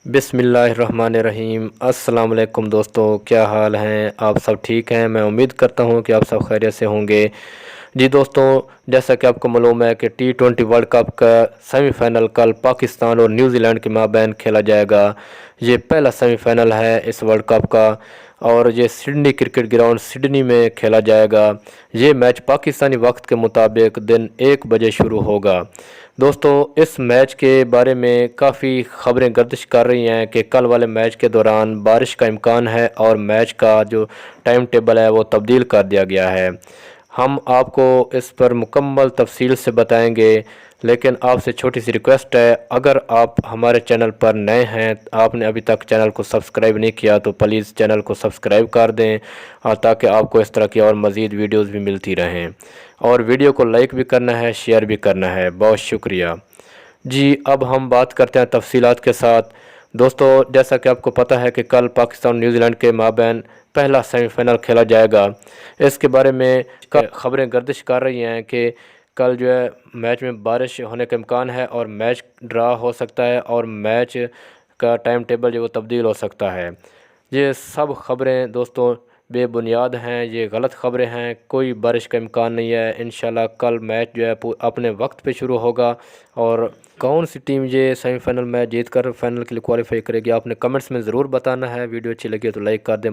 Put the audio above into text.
बिस्मिल्लाहिर्रहमानिर्रहीम। अस्सलाम वालेकुम दोस्तों, क्या हाल हैं? आप सब ठीक हैं? मैं उम्मीद करता हूं कि आप सब खैरियत से होंगे। जी दोस्तों, जैसा कि आपको मालूम है कि T20 वर्ल्ड कप का सेमीफाइनल कल पाकिस्तान और न्यूजीलैंड के माबैन खेला जाएगा। ये पहला सेमीफाइनल है इस वर्ल्ड कप का और ये सिडनी क्रिकेट ग्राउंड सिडनी में खेला जाएगा। ये मैच पाकिस्तानी वक्त के मुताबिक दिन 1 बजे शुरू होगा। दोस्तों, इस मैच के बारे में काफ़ी ख़बरें गर्दिश कर रही हैं कि कल वाले मैच के दौरान बारिश का इम्कान है और मैच का जो टाइम टेबल है वो तब्दील कर दिया गया है। हम आपको इस पर मुकम्मल तफसील से बताएंगे, लेकिन आपसे छोटी सी रिक्वेस्ट है, अगर आप हमारे चैनल पर नए हैं, आपने अभी तक चैनल को सब्सक्राइब नहीं किया तो प्लीज़ चैनल को सब्सक्राइब कर दें और ताकि आपको इस तरह की और मज़ीद वीडियोज़ भी मिलती रहें। और वीडियो को लाइक भी करना है, शेयर भी करना है। बहुत शुक्रिया। जी, अब हम बात करते हैं तफसीलात के साथ। दोस्तों, जैसा कि आपको पता है कि कल पाकिस्तान न्यूजीलैंड के माबैन पहला सेमीफाइनल खेला जाएगा। इसके बारे में ख़बरें गर्दिश कर रही हैं कि कल जो है मैच में बारिश होने का इम्कान है और मैच ड्रा हो सकता है और मैच का टाइम टेबल जो वो तब्दील हो सकता है। ये सब ख़बरें दोस्तों बेबुनियाद हैं, ये गलत ख़बरें हैं। कोई बारिश का इम्कान नहीं है। इंशाल्लाह कल मैच जो है अपने वक्त पे शुरू होगा। और कौन सी टीम ये सेमीफाइनल मैच जीत कर फाइनल के लिए क्वालिफाई करेगी, आपने कमेंट्स में ज़रूर बताना है। वीडियो अच्छी लगी तो लाइक कर दें।